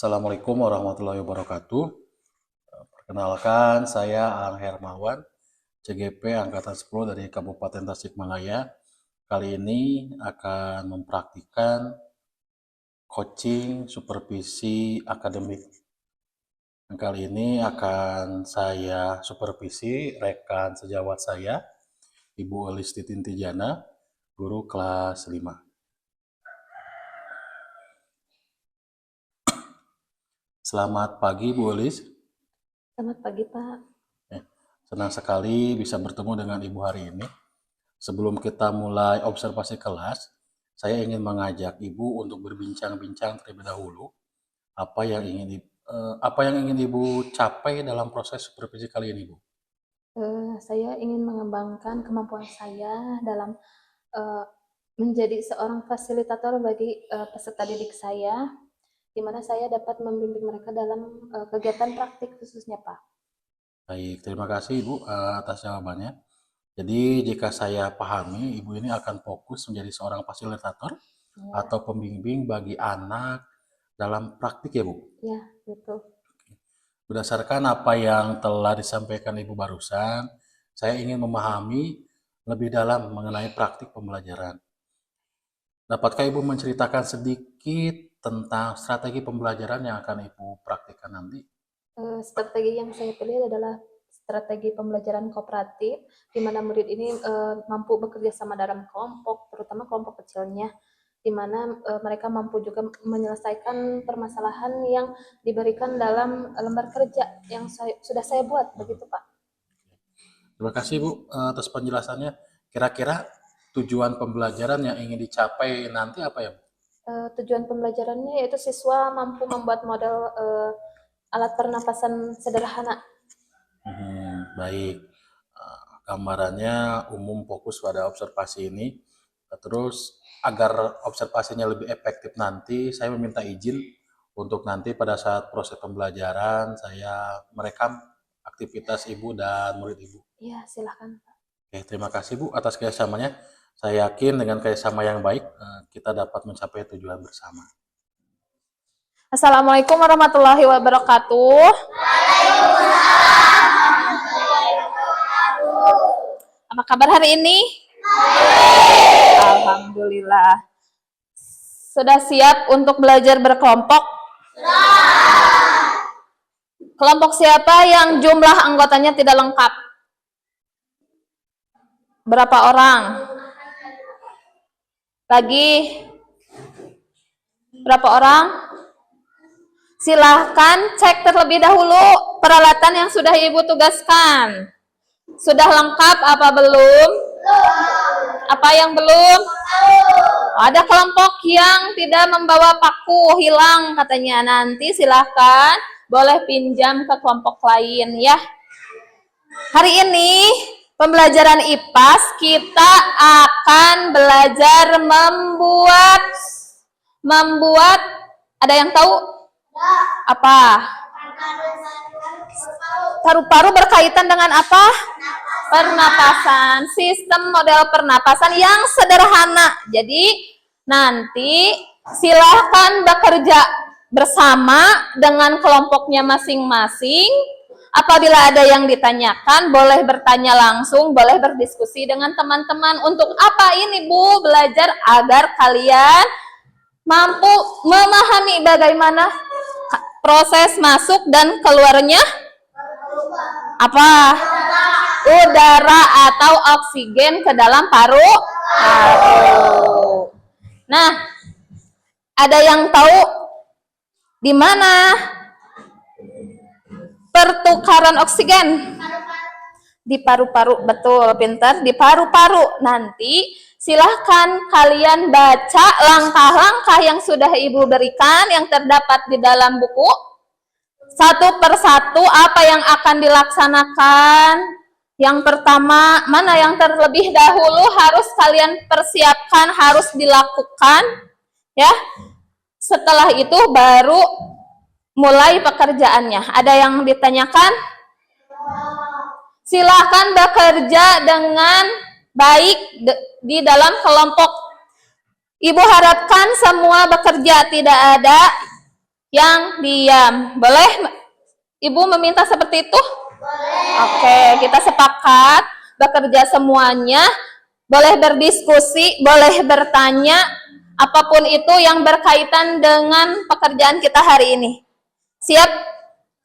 Assalamualaikum warahmatullahi wabarakatuh. Perkenalkan, saya Ang Hermawan, CGP Angkatan 10 dari Kabupaten Tasikmalaya. Kali ini akan mempraktikkan coaching supervisi akademik. Kali ini akan saya supervisi rekan sejawat saya, Ibu Elisti Tintijana, guru kelas 5. Selamat pagi, Bu Elis. Selamat pagi, Pak. Senang sekali bisa bertemu dengan Ibu hari ini. Sebelum kita mulai observasi kelas, saya ingin mengajak Ibu untuk berbincang-bincang terlebih dahulu apa yang ingin Ibu capai dalam proses supervisi kali ini, Bu. Saya ingin mengembangkan kemampuan saya dalam menjadi seorang fasilitator bagi peserta didik saya, di mana saya dapat membimbing mereka dalam kegiatan praktik khususnya, Pak. Baik, terima kasih Ibu atas jawabannya. Jadi jika saya pahami, Ibu ini akan fokus menjadi seorang fasilitator atau pembimbing bagi anak dalam praktik ya Bu? Ya, betul. Berdasarkan apa yang telah disampaikan Ibu barusan, saya ingin memahami lebih dalam mengenai praktik pembelajaran. Dapatkah Ibu menceritakan sedikit tentang strategi pembelajaran yang akan Ibu praktikkan nanti? Strategi yang saya pilih adalah strategi pembelajaran kooperatif, di mana murid ini mampu bekerja sama dalam kelompok, terutama kelompok kecilnya, di mana mereka mampu juga menyelesaikan permasalahan yang diberikan dalam lembar kerja yang sudah saya buat, begitu Pak. Terima kasih Bu atas penjelasannya. Kira-kira tujuan pembelajaran yang ingin dicapai nanti apa ya Bu? Tujuan pembelajarannya yaitu siswa mampu membuat model alat pernapasan sederhana. Baik, gambarannya umum fokus pada observasi ini. Terus agar observasinya lebih efektif nanti, saya meminta izin untuk nanti pada saat proses pembelajaran saya merekam aktivitas Ibu dan murid Ibu. Iya, silakan Pak. Oke, terima kasih Bu atas kerjasamanya. Saya yakin dengan kerjasama yang baik kita dapat mencapai tujuan bersama. Assalamualaikum warahmatullahi wabarakatuh. Apa kabar hari ini? Alhamdulillah. Sudah siap untuk belajar berkelompok? Kelompok siapa yang jumlah anggotanya tidak lengkap? Berapa orang? Lagi? Berapa orang? Silahkan cek terlebih dahulu peralatan yang sudah Ibu tugaskan. Sudah lengkap apa belum? Apa yang belum? Ada kelompok yang tidak membawa paku, hilang katanya. Nanti silahkan boleh pinjam ke kelompok lain ya. Hari ini pembelajaran IPAS kita akan belajar membuat ada yang tahu? Apa? Paru-paru berkaitan dengan apa? Pernapasan. Sistem model pernapasan yang sederhana. Jadi nanti silahkan bekerja bersama dengan kelompoknya masing-masing. Apabila ada yang ditanyakan, boleh bertanya langsung, boleh berdiskusi dengan teman-teman. Untuk apa ini Bu? Belajar agar kalian mampu memahami bagaimana proses masuk dan keluarnya apa? Udara atau oksigen ke dalam paru-paru. Nah, ada yang tahu di mana pertukaran oksigen? Di paru-paru, betul, pintar, di paru-paru. Nanti silahkan kalian baca langkah-langkah yang sudah Ibu berikan yang terdapat di dalam buku. Satu persatu apa yang akan dilaksanakan. Yang pertama, mana yang terlebih dahulu harus kalian persiapkan, harus dilakukan. Ya. Setelah itu baru mulai pekerjaannya. Ada yang ditanyakan? Silahkan bekerja dengan baik di dalam kelompok. Ibu harapkan semua bekerja, tidak ada yang diam. Boleh Ibu meminta seperti itu? Oke, kita sepakat bekerja semuanya, boleh berdiskusi, boleh bertanya, apapun itu yang berkaitan dengan pekerjaan kita hari ini. Siap?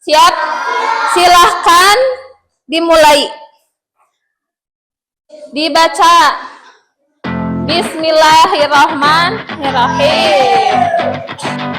Siap? Silahkan dimulai. Dibaca. Bismillahirrahmanirrahim.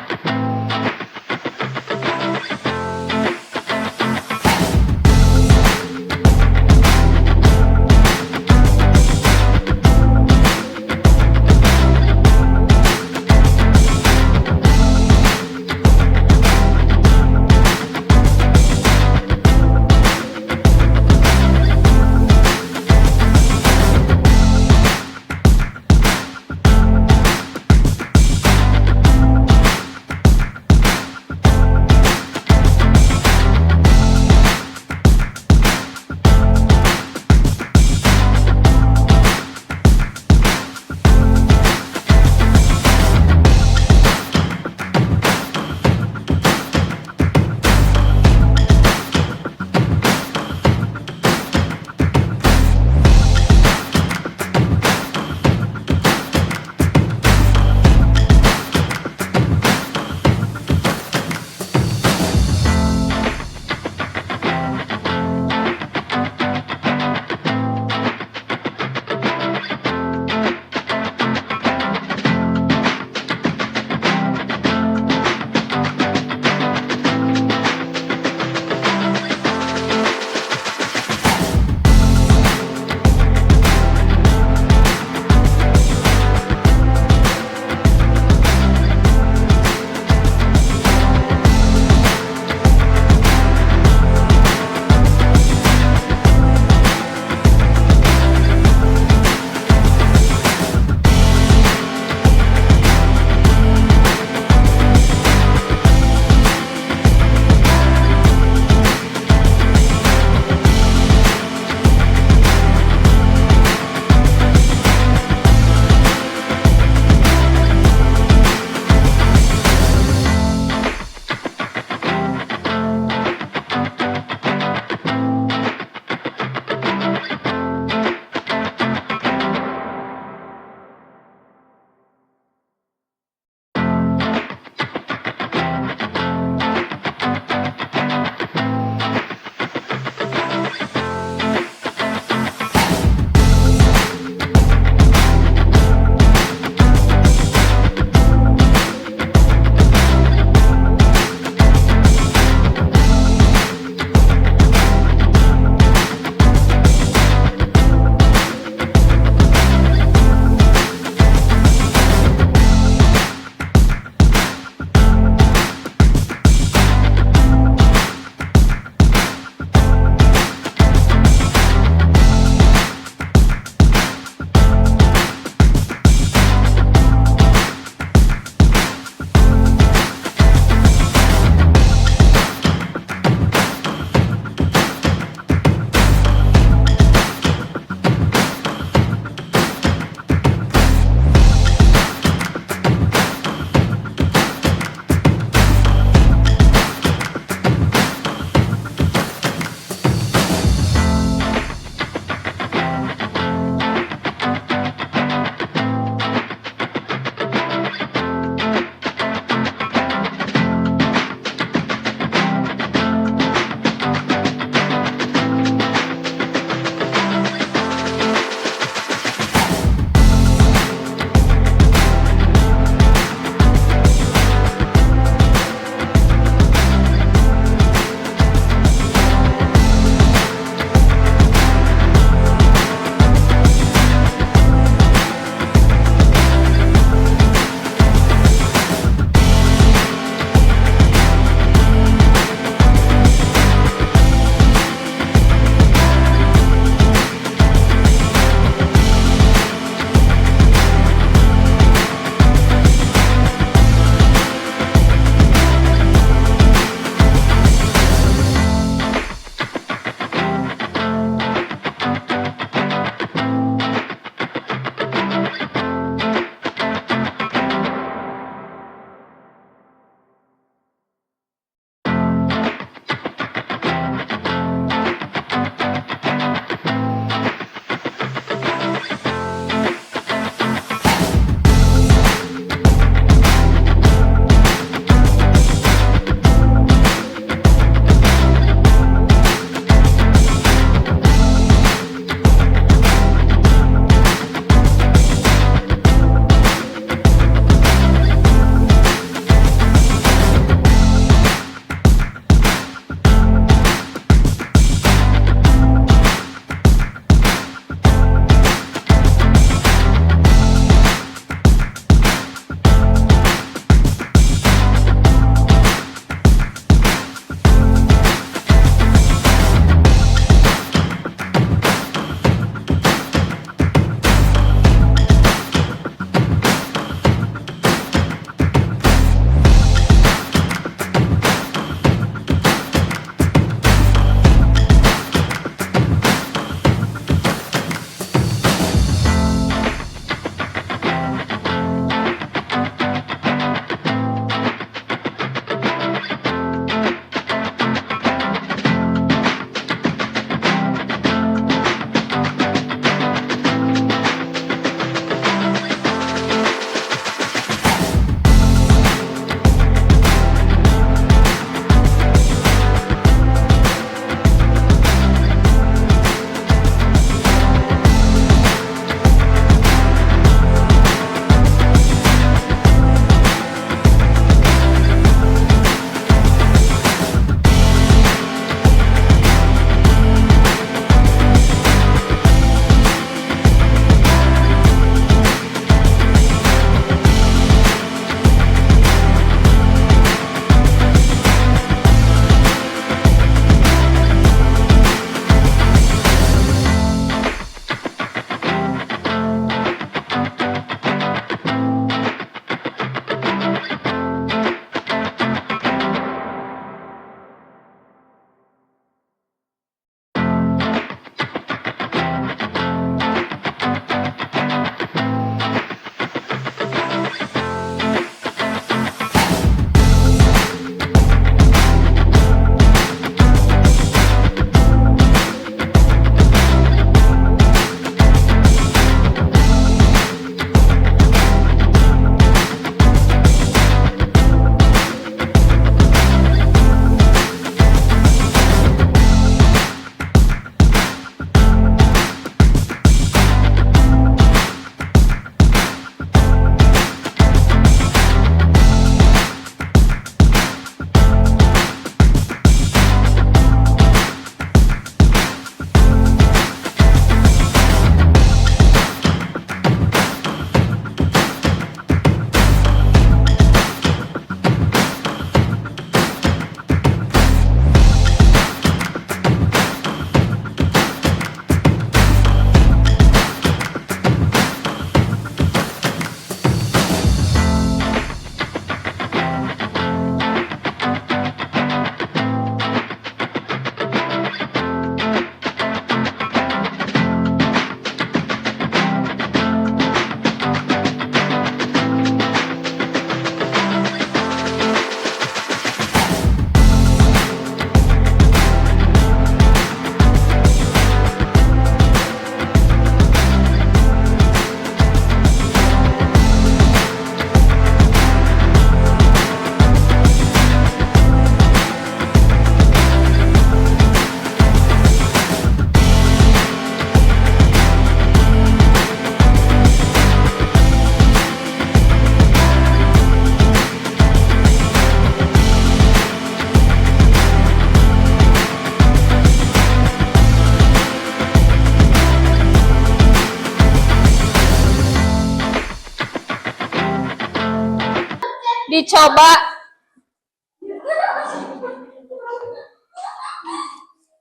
dicoba.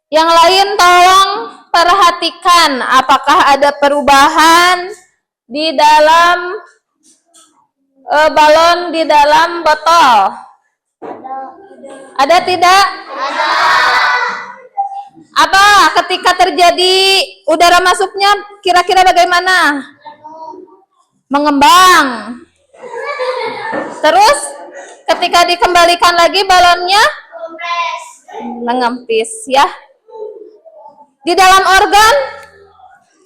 Yang lain tolong perhatikan apakah ada perubahan di dalam balon di dalam botol. Ada tidak? Ada. Apa ketika terjadi udara masuknya kira-kira bagaimana? Mengembang. Terus ketika dikembalikan lagi balonnya mengempis ya. Di dalam organ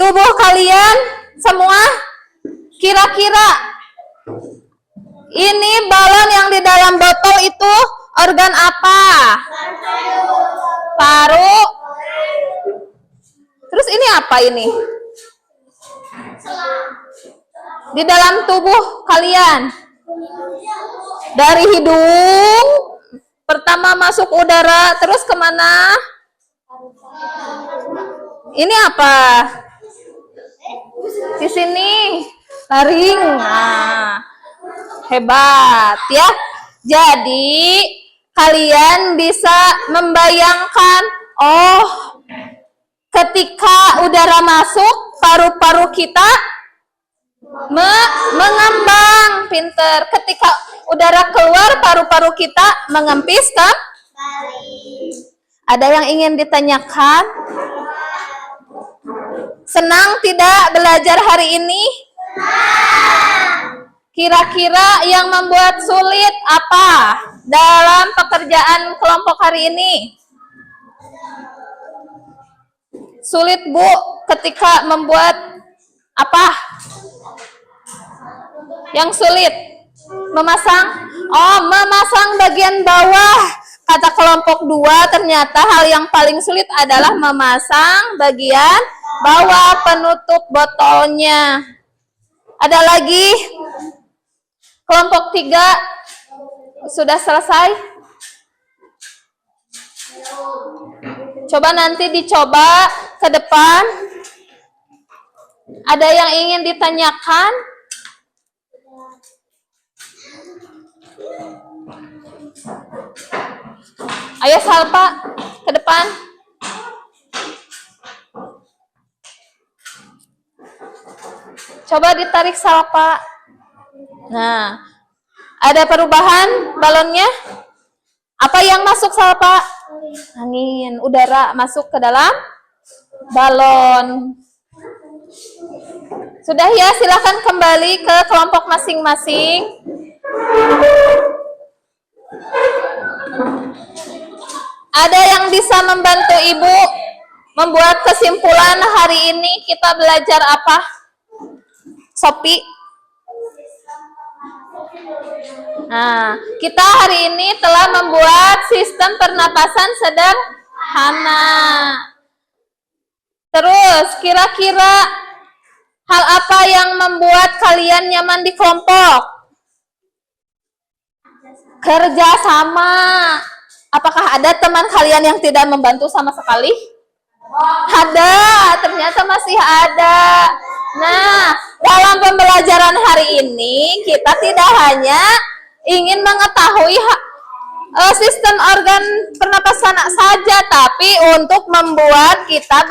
tubuh kalian semua kira-kira ini balon yang di dalam botol itu organ apa? Paru. Terus ini apa ini? Di dalam tubuh kalian. Dari hidung, pertama masuk udara, terus kemana? Ini apa? Di sini, laring. Nah, hebat ya. Jadi, kalian bisa membayangkan, oh, ketika udara masuk, paru-paru kita mengembang, pinter. Ketika udara keluar, paru-paru kita mengempis kan? Ada yang ingin ditanyakan? Senang tidak belajar hari ini? Kira-kira yang membuat sulit apa dalam pekerjaan kelompok hari ini? Sulit, Bu, ketika membuat apa? Yang sulit? Memasang? Oh, memasang bagian bawah. Kata kelompok 2, ternyata hal yang paling sulit adalah memasang bagian bawah penutup botolnya. Ada lagi? Kelompok 3 sudah selesai? Coba nanti dicoba ke depan. Ada yang ingin ditanyakan? Ayo Salpa, ke depan. Coba ditarik Salpa. Nah, ada perubahan balonnya? Apa yang masuk Salpa? Angin, udara masuk ke dalam balon. Sudah ya, silakan kembali ke kelompok masing-masing. Ada yang bisa membantu Ibu membuat kesimpulan hari ini kita belajar apa? Sopi. Nah, kita hari ini telah membuat sistem pernapasan sederhana. Terus, kira-kira hal apa yang membuat kalian nyaman di kelompok? Kerja sama. Apakah ada teman kalian yang tidak membantu sama sekali? Ada, ternyata masih ada. Nah, dalam pembelajaran hari ini kita tidak hanya ingin mengetahui sistem organ pernapasan saja, tapi untuk membuat kita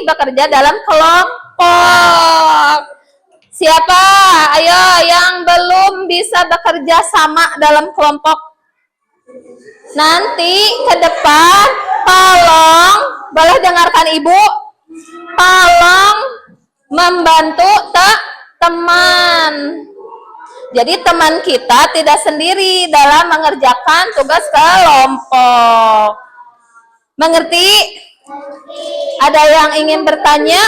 bekerja dalam kelompok. Siapa? Ayo yang belum bisa bekerja sama dalam kelompok. Nanti ke depan tolong, boleh dengarkan Ibu, tolong membantu teman. Jadi teman kita tidak sendiri dalam mengerjakan tugas kelompok. Mengerti? Ada yang ingin bertanya?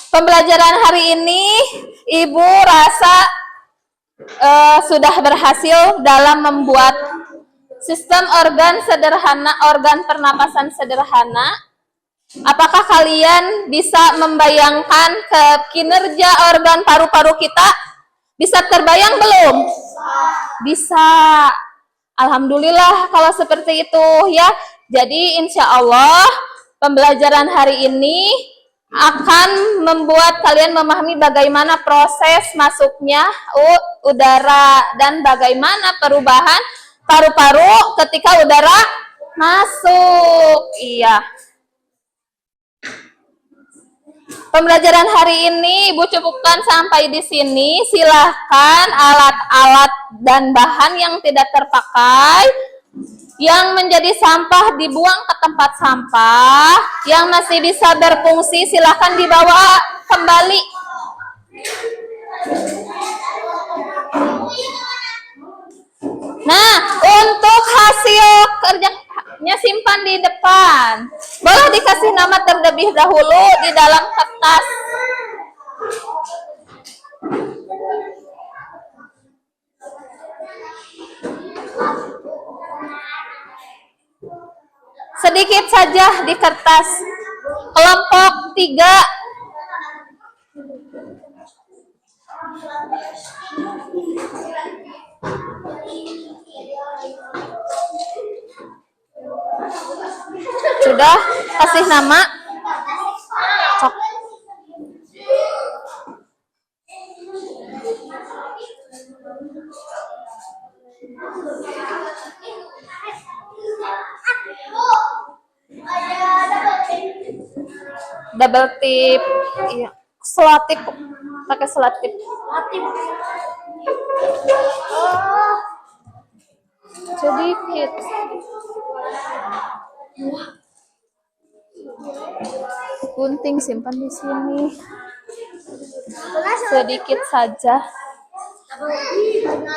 Pembelajaran hari ini Ibu rasa sudah berhasil dalam membuat sistem organ sederhana, organ pernapasan sederhana. Apakah kalian bisa membayangkan kinerja organ paru-paru kita? Bisa terbayang belum? Bisa. Alhamdulillah kalau seperti itu ya. Jadi insya Allah pembelajaran hari ini akan membuat kalian memahami bagaimana proses masuknya udara dan bagaimana perubahan paru-paru ketika udara masuk. Iya. Pembelajaran hari ini Ibu cukupkan sampai di sini. Silahkan alat-alat dan bahan yang tidak terpakai, yang menjadi sampah dibuang ke tempat sampah, yang masih bisa berfungsi silahkan dibawa kembali. Nah, untuk hasil kerjanya simpan di depan. Boleh dikasih nama terlebih dahulu di dalam kertas. Sedikit saja di kertas. Kelompok 3. Sudah kasih nama. Cok. Double tip. Iya. Selotip. Pakai selotip. Sedikit. Gunting simpan di sini. Sedikit saja.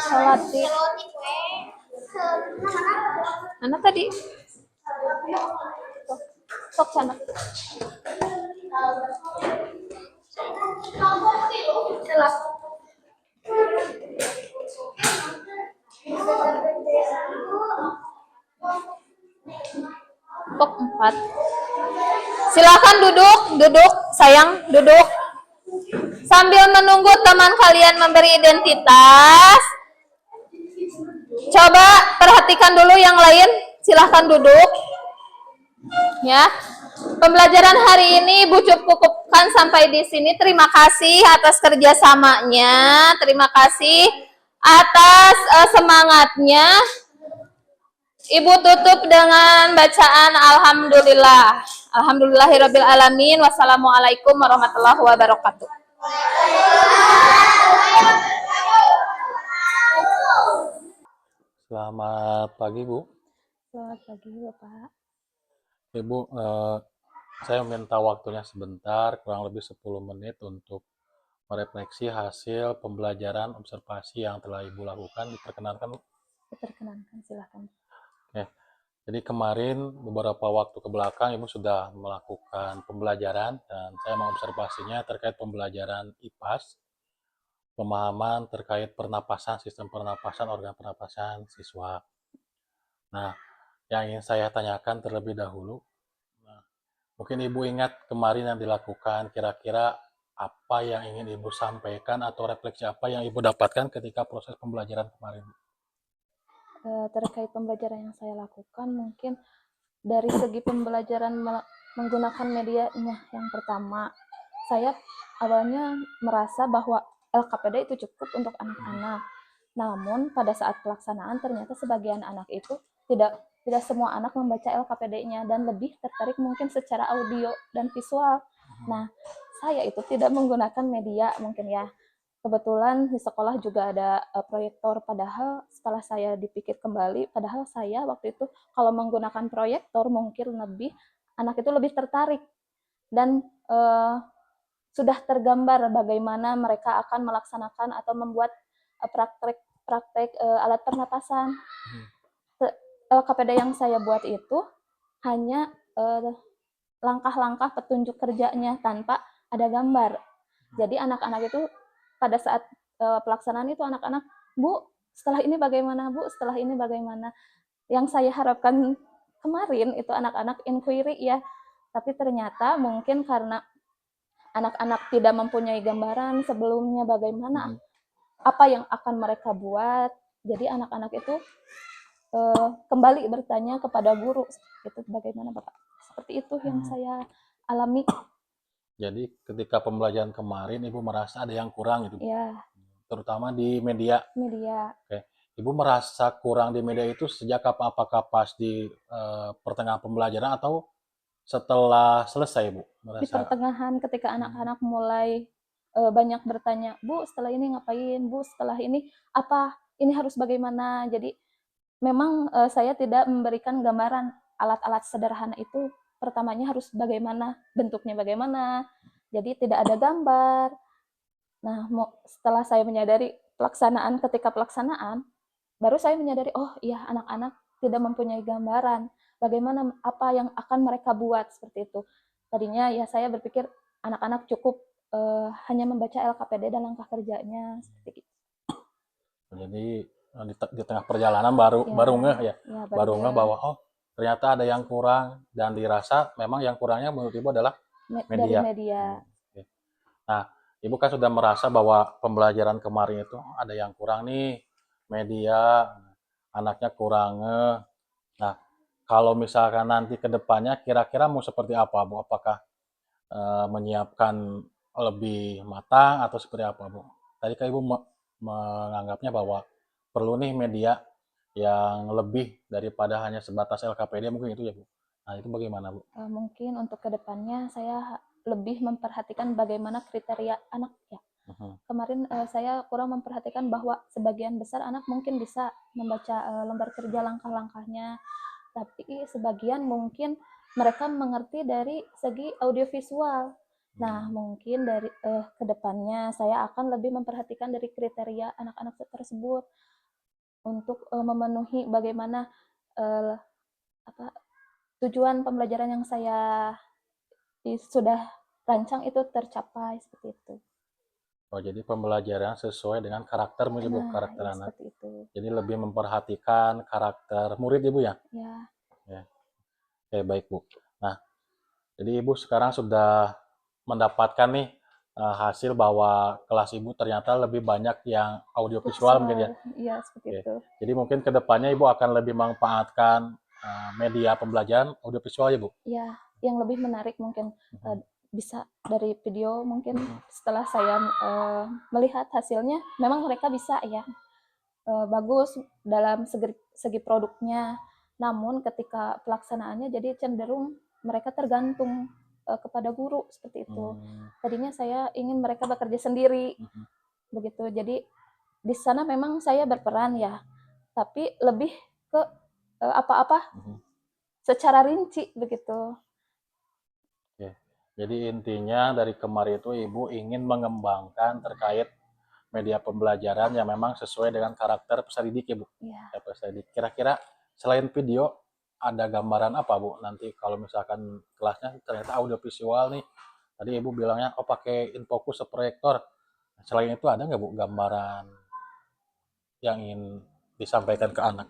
Selotip. Mana tadi? Sok sana. Kelompok 4. Silakan duduk, sayang, duduk. Sambil menunggu teman kalian memberi identitas, coba perhatikan dulu yang lain. Silahkan duduk. Ya. Pembelajaran hari ini Ibu cukupkan sampai di sini. Terima kasih atas kerjasamanya. Terima kasih atas semangatnya. Ibu tutup dengan bacaan Alhamdulillah. Alhamdulillahirabbil alamin. Wassalamualaikum warahmatullahi wabarakatuh. Selamat pagi, Bu. Selamat pagi, Bapak. Ibu, saya minta waktunya sebentar, kurang lebih 10 menit untuk merefleksi hasil pembelajaran observasi yang telah Ibu lakukan. Diperkenankan, Bu? Diperkenankan, silahkan. Oke. Jadi kemarin beberapa waktu ke belakang Ibu sudah melakukan pembelajaran dan saya mengobservasinya terkait pembelajaran IPAS, pemahaman terkait pernapasan, sistem pernapasan, organ pernapasan siswa. Nah, yang ingin saya tanyakan terlebih dahulu, mungkin Ibu ingat kemarin yang dilakukan, kira-kira apa yang ingin Ibu sampaikan atau refleksi apa yang Ibu dapatkan ketika proses pembelajaran kemarin? Terkait pembelajaran yang saya lakukan, mungkin dari segi pembelajaran menggunakan medianya, yang pertama, saya awalnya merasa bahwa LKPD itu cukup untuk anak-anak. Namun pada saat pelaksanaan ternyata sebagian anak itu tidak semua anak membaca LKPD-nya dan lebih tertarik mungkin secara audio dan visual. Nah, saya itu tidak menggunakan media mungkin ya. Kebetulan di sekolah juga ada proyektor, padahal setelah saya dipikir kembali, padahal saya waktu itu kalau menggunakan proyektor mungkin anak itu lebih tertarik dan sudah tergambar bagaimana mereka akan melaksanakan atau membuat praktek alat pernapasan. LKPD yang saya buat itu hanya langkah-langkah petunjuk kerjanya tanpa ada gambar. Jadi anak-anak itu pada saat pelaksanaan itu anak-anak, Bu, setelah ini bagaimana, Bu, setelah ini bagaimana. Yang saya harapkan kemarin itu anak-anak inquiry ya, tapi ternyata mungkin karena anak-anak tidak mempunyai gambaran sebelumnya bagaimana apa yang akan mereka buat, jadi anak-anak itu kembali bertanya kepada guru, itu bagaimana Bapak. Seperti itu yang saya alami. Jadi ketika pembelajaran kemarin Ibu merasa ada yang kurang gitu, Ya, terutama di media. media. Oke. Ibu merasa kurang di media itu sejak kapan? Apakah pas di pertengahan pembelajaran atau setelah selesai, Bu? Di Merasa. pertengahan ketika Hmm. anak-anak mulai banyak bertanya, Bu, setelah ini ngapain? Bu, setelah ini apa? Ini harus bagaimana? Jadi memang saya tidak memberikan gambaran alat-alat sederhana itu pertamanya harus bagaimana, bentuknya bagaimana. Jadi tidak ada gambar. Nah, setelah saya menyadari ketika pelaksanaan, baru saya menyadari, oh iya anak-anak tidak mempunyai gambaran bagaimana apa yang akan mereka buat seperti itu. Tadinya ya saya berpikir anak-anak cukup hanya membaca LKPD dan langkah kerjanya seperti itu. Jadi di tengah perjalanan baru Ya, baru ngeh ya, ya baru baru ngeh nggak bahwa oh ternyata ada yang kurang dan dirasa memang yang kurangnya menurut Ibu adalah dari media. media. Oke. Nah, Ibu kan sudah merasa bahwa pembelajaran kemarin itu ada yang kurang nih, media, anaknya kurang ngeh. Nah, kalau misalkan nanti ke depannya kira-kira mau seperti apa, Bu? Apakah menyiapkan lebih matang atau seperti apa, Bu? Tadi kan Ibu menganggapnya bahwa perlu nih media yang lebih daripada hanya sebatas LKPD mungkin itu ya, Bu. Nah, itu bagaimana, Bu? Mungkin untuk kedepannya saya lebih memperhatikan bagaimana kriteria anak ya. Mhm. Kemarin saya kurang memperhatikan bahwa sebagian besar anak mungkin bisa membaca lembar kerja langkah-langkahnya, tapi sebagian mungkin mereka mengerti dari segi audiovisual. Nah, Hmm. mungkin dari kedepannya saya akan lebih memperhatikan dari kriteria anak-anak tersebut untuk memenuhi bagaimana uh, apa tujuan pembelajaran yang saya sudah rancang itu tercapai seperti itu. Oh, jadi pembelajaran sesuai dengan karakter mungkin, Bu, Nah, karakter ya anak. seperti itu. Jadi lebih memperhatikan karakter murid Ibu ya? Ya, Ya. Oke, baik, Bu. Nah, jadi Ibu sekarang sudah mendapatkan nih hasil bahwa kelas Ibu ternyata lebih banyak yang audiovisual mungkin ya. visual, ya seperti Oke. itu. Jadi mungkin kedepannya Ibu akan lebih memanfaatkan media pembelajaran audiovisual ya, Bu? Ya, yang lebih menarik mungkin Mhm. bisa dari video mungkin Mhm. setelah saya melihat hasilnya, memang mereka bisa ya bagus dalam segi produknya. Namun ketika pelaksanaannya jadi cenderung mereka tergantung kepada guru seperti itu. Hmm. Tadinya saya ingin mereka bekerja sendiri Mhm. begitu. Jadi di sana memang saya berperan ya, tapi lebih ke apa-apa Mhm. secara rinci begitu. Oke. Jadi intinya dari kemarin itu Ibu ingin mengembangkan terkait media pembelajaran yang memang sesuai dengan karakter peserta didik ya, Bu? Ya, Ya, peserta didik. Kira-kira selain video ada gambaran apa, Bu? Nanti kalau misalkan kelasnya ternyata audio visual nih. Tadi Ibu bilangnya oh pakai infocus proyektor. Selain itu ada nggak, Bu, gambaran yang ingin disampaikan ke anak?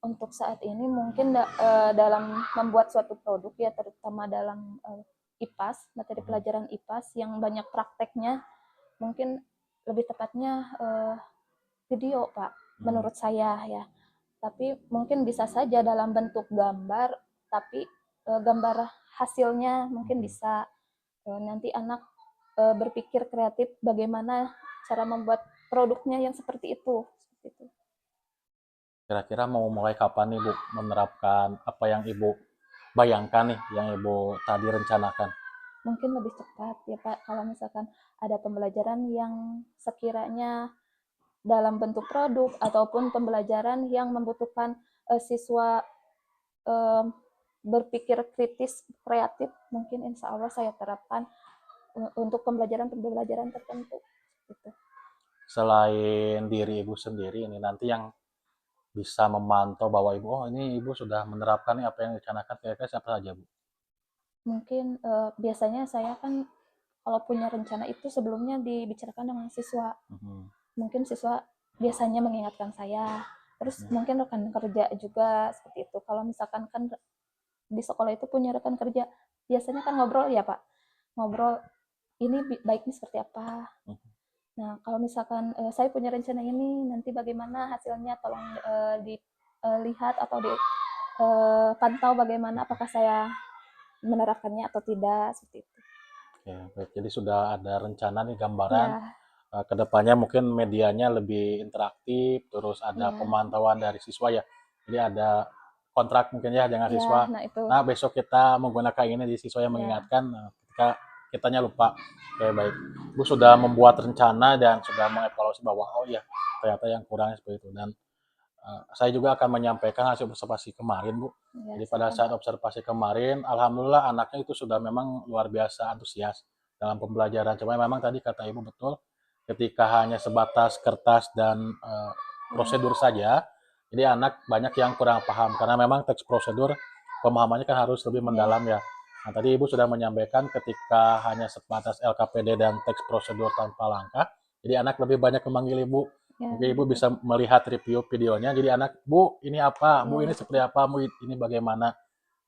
untuk saat ini mungkin dalam membuat suatu produk ya terutama dalam IPAS, materi Mhm. pelajaran IPAS yang banyak prakteknya, mungkin lebih tepatnya video, Pak, Mhm. menurut saya ya. Tapi mungkin bisa saja dalam bentuk gambar, tapi gambar hasilnya mungkin Mhm. bisa nanti anak berpikir kreatif bagaimana cara membuat produknya yang seperti itu. Seperti itu. Kira-kira mau mulai kapan nih, Bu, menerapkan apa yang Ibu bayangkan nih, yang Ibu tadi rencanakan? Mungkin lebih cepat ya Pak, kalau misalkan ada pembelajaran yang sekiranya dalam bentuk produk ataupun pembelajaran yang membutuhkan siswa eh, berpikir kritis, kreatif, mungkin insya Allah saya terapkan untuk pembelajaran-pembelajaran tertentu. Gitu. Selain diri Ibu sendiri ini nanti yang bisa memantau bahwa Ibu, oh ini Ibu sudah menerapkan nih apa yang direncanakan, kira-kira siapa saja, Bu? Mungkin biasanya saya kan kalau punya rencana itu sebelumnya dibicarakan dengan siswa. Mhm. Mungkin siswa biasanya mengingatkan saya. Terus Mhm. mungkin rekan kerja juga seperti itu. Kalau misalkan kan di sekolah itu punya rekan kerja, biasanya kan ngobrol ya Pak. Ngobrol ini baiknya seperti apa. Mhm. Nah, kalau misalkan saya punya rencana ini, nanti bagaimana hasilnya tolong dilihat atau dipantau bagaimana apakah saya menerapkannya atau tidak seperti itu. Ya, baik. Jadi sudah ada rencana nih gambaran Ya, ke depannya mungkin medianya lebih interaktif, terus ada ya, pemantauan dari siswa ya. Jadi ada kontrak mungkin ya dengan ya, siswa. nah itu, Nah, besok kita menggunakan ini di siswa yang ya, mengingatkan ketika kitanya lupa. Oke, baik. Bu sudah membuat rencana dan sudah mengevaluasi bahwa oh ya, ternyata yang kurang seperti itu dan saya juga akan menyampaikan hasil observasi kemarin, Bu. ya, Jadi pada silakan saat Pak. observasi kemarin, alhamdulillah anaknya itu sudah memang luar biasa antusias dalam pembelajaran. Cuma memang tadi kata Ibu betul, ketika hanya sebatas kertas dan Ya, prosedur saja, jadi anak banyak yang kurang paham karena memang teks prosedur pemahamannya kan harus lebih ya, mendalam ya. Nah, tadi Ibu sudah menyampaikan ketika hanya sebatas LKPD dan teks prosedur tanpa langkah, jadi anak lebih banyak memanggil Ibu. ya, Mungkin Ibu begitu. bisa melihat review videonya, jadi anak, "Bu, ini apa? Bu, Ya, ini begitu. seperti apa? Bu, ini bagaimana?"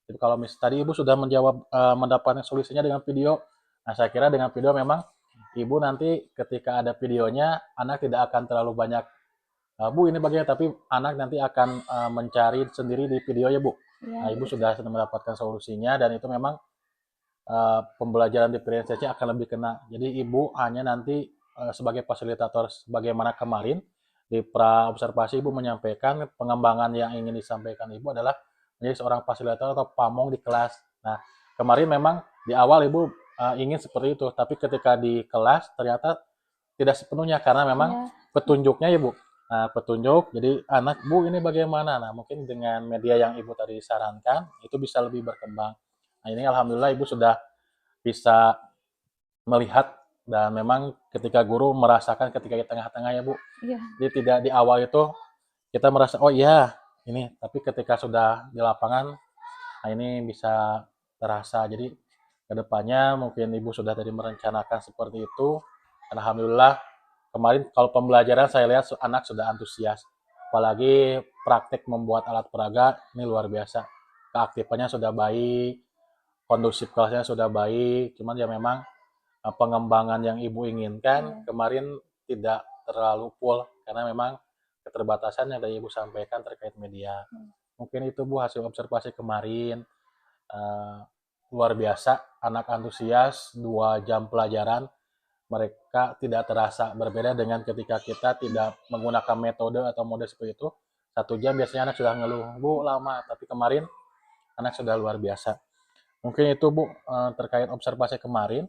Jadi kalau tadi Ibu sudah menjawab, mendapatkan solusinya dengan video. Nah, saya kira dengan video memang Ibu nanti ketika ada videonya, anak tidak akan terlalu banyak, "Bu, ini bagaimana?" Tapi anak nanti akan, mencari sendiri di video ya, Bu. Ya, Nah, Ibu begitu. sudah mendapatkan solusinya dan itu memang pembelajaran diferensiasi akan lebih kena. Jadi Ibu hanya nanti sebagai fasilitator sebagaimana kemarin di pra observasi Ibu menyampaikan pengembangan yang ingin disampaikan Ibu adalah menjadi seorang fasilitator atau pamong di kelas. Nah, kemarin memang di awal Ibu ingin seperti itu, tapi ketika di kelas ternyata tidak sepenuhnya karena memang Ya, petunjuknya Ibu. Nah, petunjuk, jadi anak Bu ini bagaimana? Nah, mungkin dengan media yang Ibu tadi sarankan itu bisa lebih berkembang. Nah, ini alhamdulillah Ibu sudah bisa melihat dan memang ketika guru merasakan ketika di tengah-tengah ya Bu. ya, Jadi tidak di awal itu kita merasa oh iya ini, tapi ketika sudah di lapangan, nah ini bisa terasa. Jadi kedepannya mungkin Ibu sudah tadi merencanakan seperti itu. Alhamdulillah kemarin kalau pembelajaran saya lihat anak sudah antusias. Apalagi praktek membuat alat peraga ini luar biasa. Keaktifannya sudah baik, kondusif kelasnya sudah baik, cuman ya memang pengembangan yang Ibu inginkan ya. kemarin tidak terlalu full karena memang keterbatasan yang tadi Ibu sampaikan terkait media. Hmm. Mungkin itu Bu hasil observasi kemarin. Eh, Luar biasa, anak antusias 2 jam pelajaran mereka tidak terasa berbeda dengan ketika kita tidak menggunakan metode atau mode seperti itu. 1 jam biasanya anak sudah ngeluh, Bu lama, tapi kemarin anak sudah luar biasa. Mungkin itu Bu terkait observasi kemarin.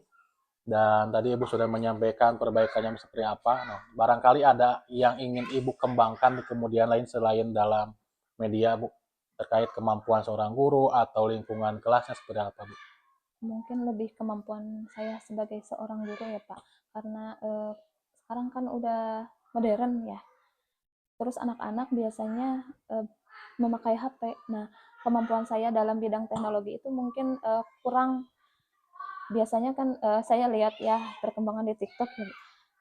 Dan tadi Ibu sudah menyampaikan perbaikannya seperti apa. Nah, barangkali ada yang ingin Ibu kembangkan di kemudian lain selain dalam media, Bu, terkait kemampuan seorang guru atau lingkungan kelasnya seperti apa, Bu? Mungkin lebih kemampuan saya sebagai seorang guru ya Pak, karena sekarang kan udah modern ya. Terus anak-anak biasanya memakai HP. Nah, kemampuan saya dalam bidang teknologi itu mungkin kurang. Biasanya kan saya lihat ya perkembangan di TikTok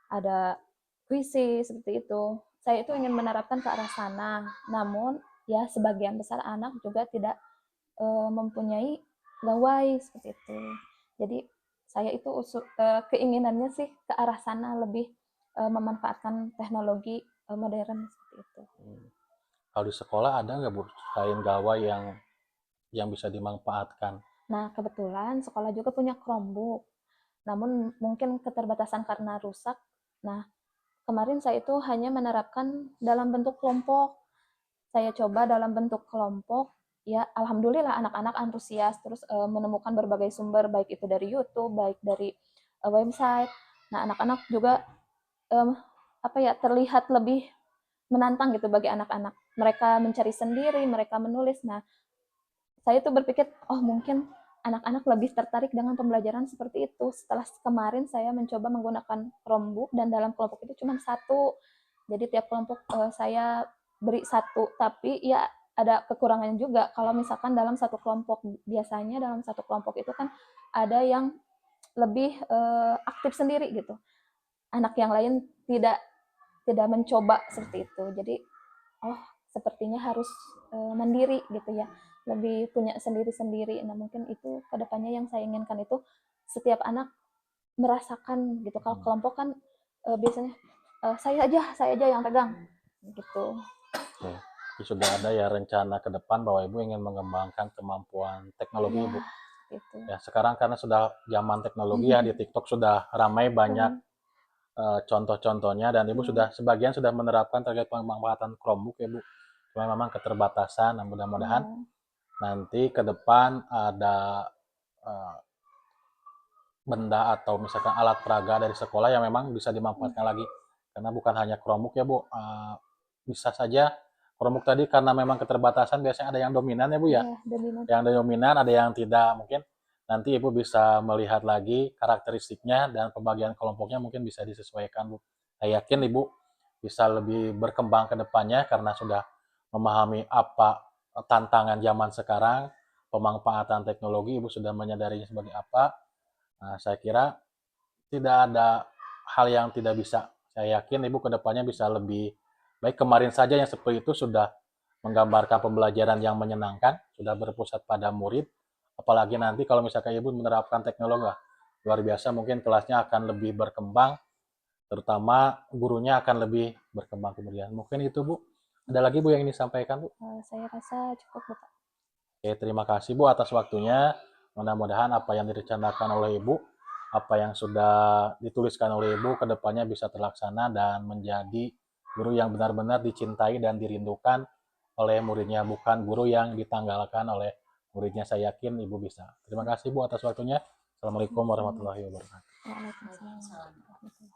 ada krisis seperti itu. Saya itu ingin menerapkan ke arah sana. Namun ya sebagian besar anak juga tidak mempunyai gawai seperti itu. Jadi saya itu keinginannya sih ke arah sana lebih memanfaatkan teknologi modern seperti itu. Kalau di sekolah ada nggak, Bu, selain gawai yang bisa dimanfaatkan? Nah, kebetulan sekolah juga punya Chromebook. Namun mungkin keterbatasan karena rusak. Nah, kemarin saya itu hanya menerapkan dalam bentuk kelompok. Saya coba dalam bentuk kelompok, ya alhamdulillah anak-anak antusias terus menemukan berbagai sumber baik itu dari YouTube, baik dari website. Nah, anak-anak juga um, apa ya terlihat lebih menantang gitu bagi anak-anak. Mereka mencari sendiri, mereka menulis. Nah, saya tuh berpikir, oh mungkin anak-anak lebih tertarik dengan pembelajaran seperti itu. Setelah kemarin saya mencoba menggunakan Chromebook dan dalam kelompok itu cuma satu. Jadi tiap kelompok saya beri satu, tapi ya ada kekurangannya juga. Kalau misalkan dalam satu kelompok, biasanya dalam satu kelompok itu kan ada yang lebih aktif sendiri gitu. Anak yang lain tidak tidak mencoba seperti itu. Jadi oh sepertinya harus mandiri gitu ya, lebih punya sendiri-sendiri. Nah mungkin itu kedepannya yang saya inginkan itu setiap anak merasakan gitu. Kalau Hmm. kelompok kan biasanya saya aja yang pegang gitu. Oke. Jadi sudah ada ya rencana ke depan bahwa Ibu ingin mengembangkan kemampuan teknologi Ya, Ibu. gitu. Ya, sekarang karena sudah zaman teknologi ya, di TikTok sudah ramai banyak contoh-contohnya, dan Ibu sudah sebagian sudah menerapkan terkait pemanfaatan Chromebook ya Bu. Cuma memang keterbatasan, dan mudah-mudahan nanti ke depan ada benda atau misalkan alat peraga dari sekolah yang memang bisa dimanfaatkan lagi. Karena bukan hanya Chromebook ya Bu, bisa saja Chromebook tadi karena memang keterbatasan biasanya ada yang dominan ya Bu ya. Yang dominan, ada yang tidak. Mungkin nanti Ibu bisa melihat lagi karakteristiknya dan pembagian kelompoknya mungkin bisa disesuaikan Bu. Saya yakin Ibu bisa lebih berkembang ke depannya karena sudah memahami apa tantangan zaman sekarang, pemanfaatan teknologi, Ibu sudah menyadarinya sebagai apa. Nah, saya kira tidak ada hal yang tidak bisa. Saya yakin Ibu ke depannya bisa lebih baik. Kemarin saja yang seperti itu sudah menggambarkan pembelajaran yang menyenangkan, sudah berpusat pada murid. Apalagi nanti kalau misalkan Ibu menerapkan teknologi, luar biasa, mungkin kelasnya akan lebih berkembang, terutama gurunya akan lebih berkembang kemudian. Mungkin itu Bu. Ada lagi Bu yang ingin disampaikan Bu? Saya rasa cukup Bapak. Oke, terima kasih Bu atas waktunya. Mudah-mudahan apa yang direncanakan oleh Ibu, apa yang sudah dituliskan oleh Ibu, kedepannya bisa terlaksana dan menjadi guru yang benar-benar dicintai dan dirindukan oleh muridnya, bukan guru yang ditanggalkan oleh muridnya. Saya yakin Ibu bisa. Terima kasih Bu atas waktunya. Assalamualaikum warahmatullahi wabarakatuh. Waalaikumsalam.